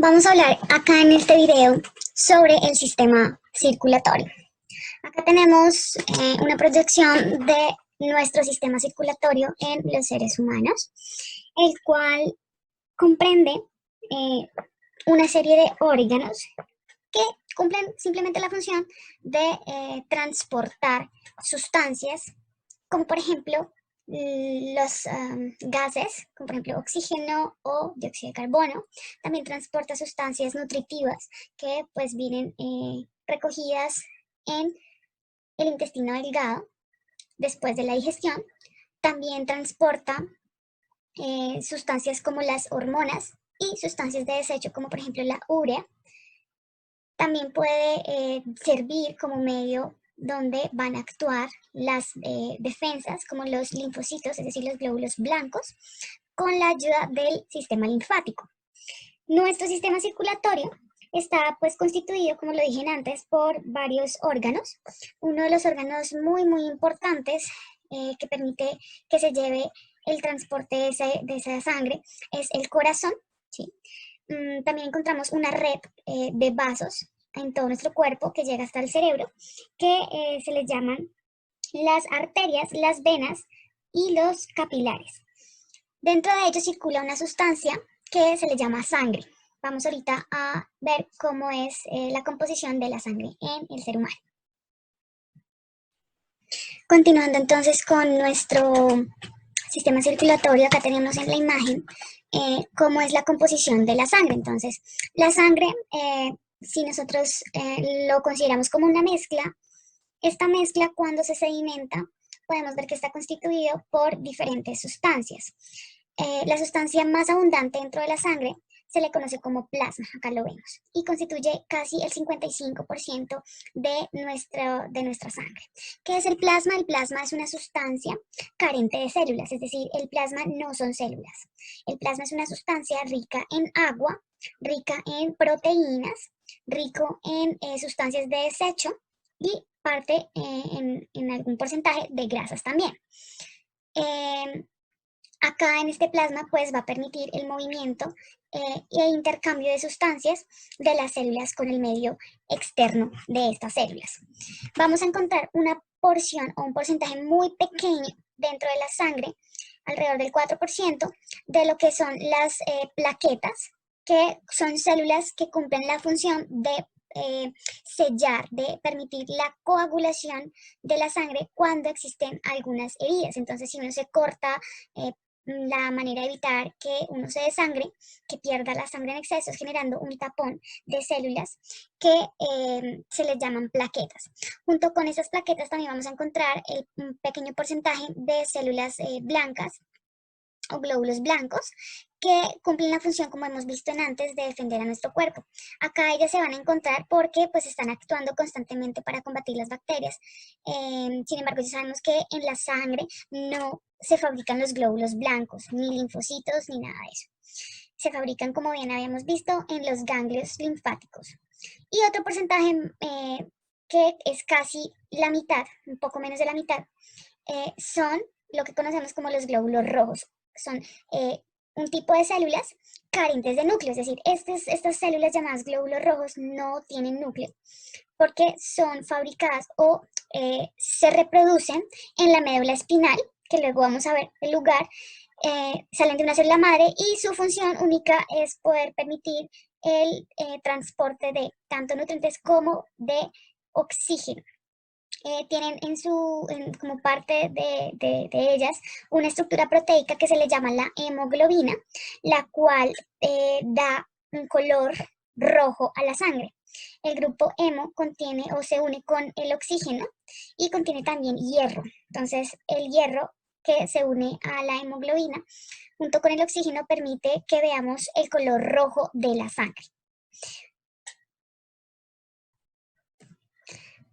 Vamos a hablar acá en este video sobre el sistema circulatorio. Acá tenemos una proyección de nuestro sistema circulatorio en los seres humanos, el cual comprende una serie de órganos que cumplen simplemente la función de transportar sustancias, como por ejemplo los gases, como por ejemplo oxígeno o dióxido de carbono. También transporta sustancias nutritivas que pues vienen recogidas en el intestino delgado después de la digestión. También transporta sustancias como las hormonas y sustancias de desecho como por ejemplo la urea. También puede servir como medio donde van a actuar las defensas como los linfocitos, es decir, los glóbulos blancos, con la ayuda del sistema linfático. Nuestro sistema circulatorio está pues constituido, como lo dije antes, por varios órganos. Uno de los órganos muy importantes que permite que se lleve el transporte de esa sangre es el corazón, ¿sí? También encontramos una red de vasos en todo nuestro cuerpo que llega hasta el cerebro, que se les llaman las arterias, las venas y los capilares. Dentro de ellos circula una sustancia que se le llama sangre. Vamos ahorita a ver cómo es la composición de la sangre en el ser humano. Continuando entonces con nuestro sistema circulatorio, acá tenemos en la imagen cómo es la composición de la sangre. Entonces, la sangre, si nosotros lo consideramos como una mezcla, esta mezcla cuando se sedimenta, podemos ver que está constituido por diferentes sustancias. La sustancia más abundante dentro de la sangre se le conoce como plasma, acá lo vemos, y constituye casi el 55% de nuestra sangre. ¿Qué es el plasma? El plasma es una sustancia carente de células, es decir, el plasma no son células. El plasma es una sustancia rica en agua, rica en proteínas, rico en sustancias de desecho y parte en algún porcentaje de grasas también. Acá en este plasma pues va a permitir el movimiento y el intercambio de sustancias de las células con el medio externo de estas células. Vamos a encontrar una porción o un porcentaje muy pequeño dentro de la sangre, alrededor del 4%, de lo que son las plaquetas, que son células que cumplen la función de sellar, de permitir la coagulación de la sangre cuando existen algunas heridas. Entonces, si uno se corta, la manera de evitar que uno se desangre, que pierda la sangre en exceso, es generando un tapón de células que se les llaman plaquetas. Junto con esas plaquetas también vamos a encontrar un pequeño porcentaje de células blancas o glóbulos blancos que cumplen la función, como hemos visto en antes, de defender a nuestro cuerpo. Acá ellas se van a encontrar porque pues están actuando constantemente para combatir las bacterias. Sin embargo, ya sabemos que en la sangre no se fabrican los glóbulos blancos, ni linfocitos, ni nada de eso. Se fabrican, como bien habíamos visto, en los ganglios linfáticos. Y otro porcentaje que es casi la mitad, un poco menos de la mitad, son lo que conocemos como los glóbulos rojos. Son un tipo de células carentes de núcleo, es decir, estas células llamadas glóbulos rojos no tienen núcleo porque son fabricadas o se reproducen en la médula espinal, que luego vamos a ver el lugar, salen de una célula madre y su función única es poder permitir el transporte de tanto nutrientes como de oxígeno. Tienen como parte de ellas una estructura proteica que se le llama la hemoglobina, la cual da un color rojo a la sangre. El grupo hemo contiene o se une con el oxígeno y contiene también hierro. Entonces, el hierro que se une a la hemoglobina junto con el oxígeno permite que veamos el color rojo de la sangre.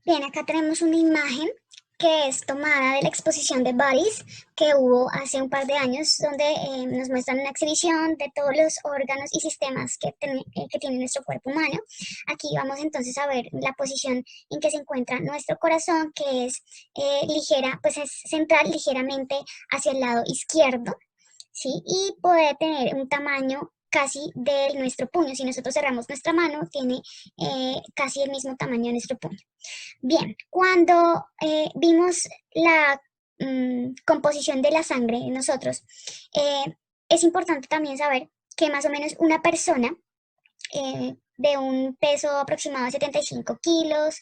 Bien, acá tenemos una imagen que es tomada de la exposición de Bodies que hubo hace un par de años, donde nos muestran una exhibición de todos los órganos y sistemas que tiene nuestro cuerpo humano. Aquí vamos entonces a ver la posición en que se encuentra nuestro corazón, que es ligera, pues es central ligeramente hacia el lado izquierdo, ¿sí? Y puede tener un tamaño casi de nuestro puño. Si nosotros cerramos nuestra mano, tiene casi el mismo tamaño de nuestro puño. Bien, cuando vimos la composición de la sangre en nosotros, es importante también saber que más o menos una persona de un peso aproximado de 75 kilos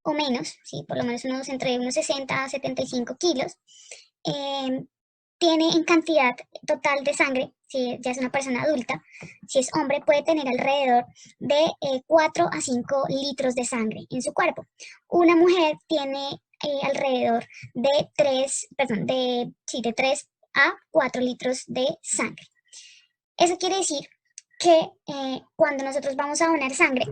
o menos, ¿sí? Por lo menos entre unos 60 a 75 kilos, tiene en cantidad total de sangre, si ya es una persona adulta, si es hombre, puede tener alrededor de 4 a 5 litros de sangre en su cuerpo. Una mujer tiene alrededor de 3 a 4 litros de sangre. Eso quiere decir que cuando nosotros vamos a donar sangre,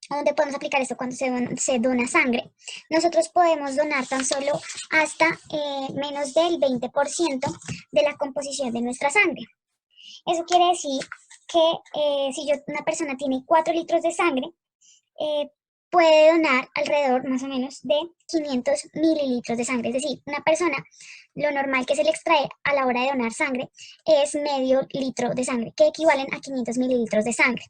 ¿dónde podemos aplicar esto cuando se dona sangre? Nosotros podemos donar tan solo hasta menos del 20% de la composición de nuestra sangre. Eso quiere decir que si una persona tiene 4 litros de sangre, puede donar alrededor más o menos de 500 mililitros de sangre. Es decir, una persona, lo normal que se le extrae a la hora de donar sangre es medio litro de sangre, que equivalen a 500 mililitros de sangre.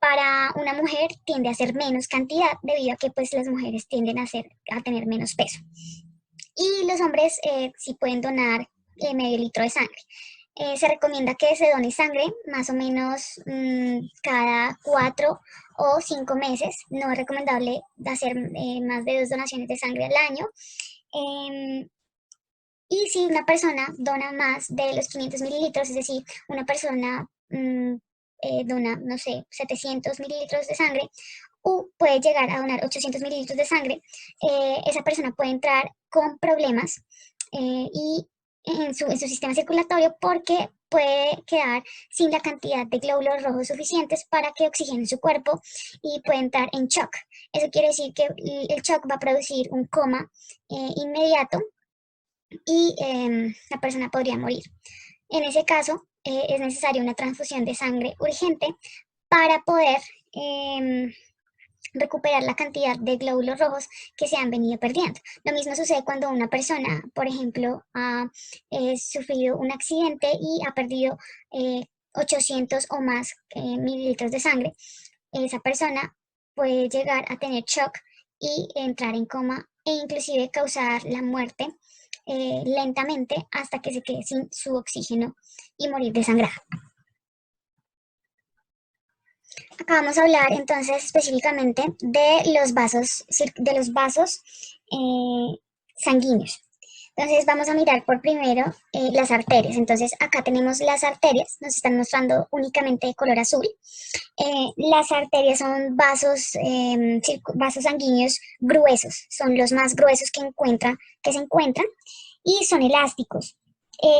Para una mujer tiende a ser menos cantidad debido a que pues las mujeres tienden a tener menos peso. Y los hombres sí pueden donar medio litro de sangre. Se recomienda que se done sangre más o menos cada 4 o 5 meses. No es recomendable hacer más de 2 donaciones de sangre al año. Y si una persona dona más de los 500 mililitros, es decir, una persona dona, no sé, 700 mililitros de sangre, o puede llegar a donar 800 mililitros de sangre, esa persona puede entrar con problemas y en su sistema circulatorio porque puede quedar sin la cantidad de glóbulos rojos suficientes para que oxigene su cuerpo y puede entrar en shock. Eso quiere decir que el shock va a producir un coma inmediato y la persona podría morir. En ese caso, es necesaria una transfusión de sangre urgente para poder recuperar la cantidad de glóbulos rojos que se han venido perdiendo. Lo mismo sucede cuando una persona, por ejemplo, ha sufrido un accidente y ha perdido 800 o más mililitros de sangre. Esa persona puede llegar a tener shock y entrar en coma e inclusive causar la muerte lentamente hasta que se quede sin su oxígeno y morir desangrado. Acá vamos a hablar entonces específicamente de los vasos sanguíneos. Entonces vamos a mirar por primero las arterias. Entonces acá tenemos las arterias, nos están mostrando únicamente de color azul. Las arterias son vasos sanguíneos gruesos, son los más gruesos que se encuentran y son elásticos.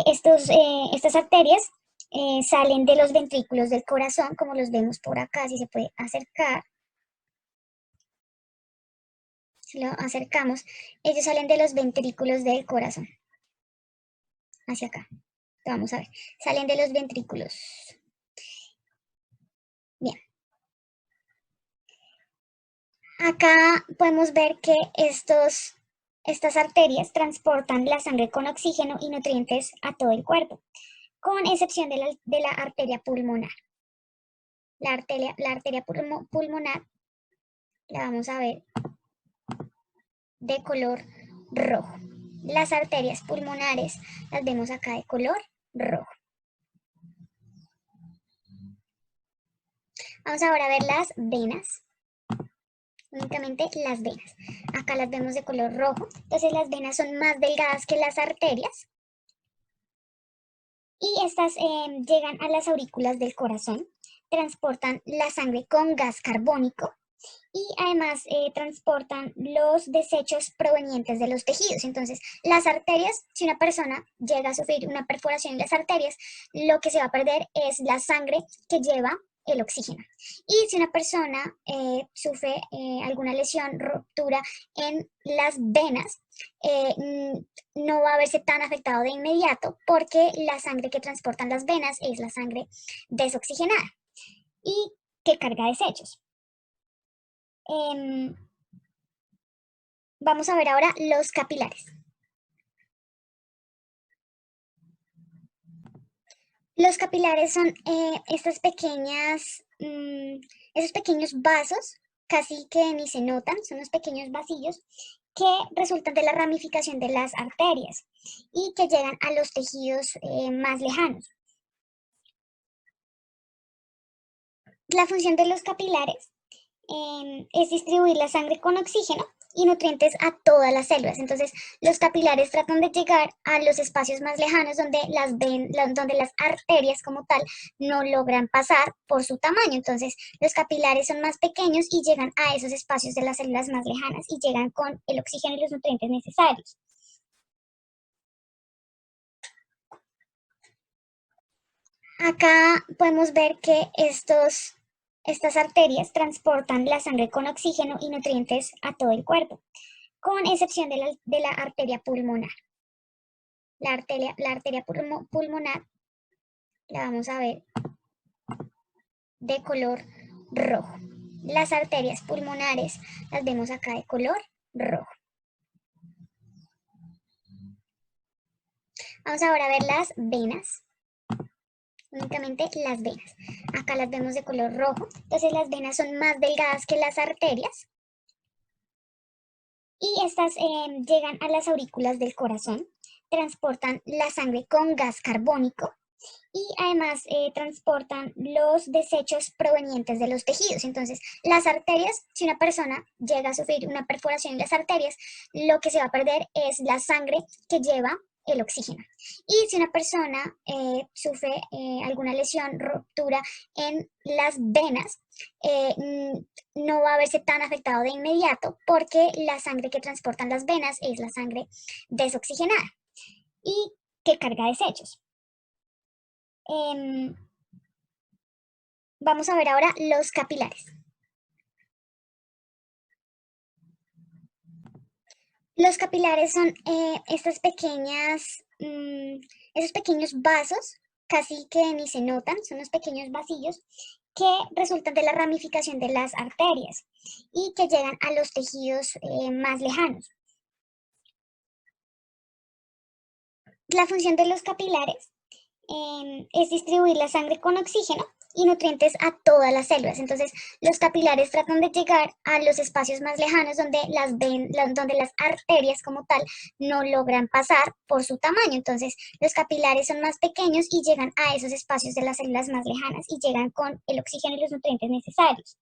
Estas arterias salen de los ventrículos del corazón, como los vemos por acá, si se puede acercar. Si lo acercamos, ellos salen de los ventrículos del corazón. Hacia acá. Vamos a ver. Salen de los ventrículos. Bien. Acá podemos ver que estas arterias transportan la sangre con oxígeno y nutrientes a todo el cuerpo, con excepción de la arteria pulmonar. La arteria pulmonar la vamos a ver de color rojo. Las arterias pulmonares las vemos acá de color rojo. Vamos ahora a ver las venas. Únicamente las venas. Acá las vemos de color rojo. Entonces las venas son más delgadas que las arterias. Y estas llegan a las aurículas del corazón. Transportan la sangre con gas carbónico. Y además transportan los desechos provenientes de los tejidos. Entonces, las arterias, si una persona llega a sufrir una perforación en las arterias, lo que se va a perder es la sangre que lleva el oxígeno. Y si una persona sufre alguna lesión, ruptura en las venas, no va a verse tan afectado de inmediato porque la sangre que transportan las venas es la sangre desoxigenada y que carga desechos. Vamos a ver ahora los capilares. Los capilares son esos pequeños vasos, casi que ni se notan, son los pequeños vasillos que resultan de la ramificación de las arterias y que llegan a los tejidos más lejanos. La función de los capilares es distribuir la sangre con oxígeno y nutrientes a todas las células. Entonces, los capilares tratan de llegar a los espacios más lejanos donde donde las arterias como tal no logran pasar por su tamaño. Entonces, los capilares son más pequeños y llegan a esos espacios de las células más lejanas y llegan con el oxígeno y los nutrientes necesarios. Acá podemos ver que estas arterias transportan la sangre con oxígeno y nutrientes a todo el cuerpo, con excepción de la arteria pulmonar. La arteria pulmonar la vamos a ver de color rojo. Las arterias pulmonares las vemos acá de color rojo. Vamos ahora a ver las venas. Únicamente las venas. Acá las vemos de color rojo. Entonces las venas son más delgadas que las arterias. Y estas llegan a las aurículas del corazón, transportan la sangre con gas carbónico y además transportan los desechos provenientes de los tejidos. Entonces, las arterias, si una persona llega a sufrir una perforación en las arterias, lo que se va a perder es la sangre que lleva el oxígeno. Y si una persona sufre alguna lesión, ruptura en las venas, no va a verse tan afectado de inmediato porque la sangre que transportan las venas es la sangre desoxigenada y que carga desechos. Vamos a ver ahora los capilares. Los capilares son esos pequeños vasos, casi que ni se notan, son los pequeños vasillos que resultan de la ramificación de las arterias y que llegan a los tejidos más lejanos. La función de los capilares es distribuir la sangre con oxígeno y nutrientes a todas las células. Entonces, los capilares tratan de llegar a los espacios más lejanos donde donde las arterias como tal no logran pasar por su tamaño. Entonces, los capilares son más pequeños y llegan a esos espacios de las células más lejanas y llegan con el oxígeno y los nutrientes necesarios.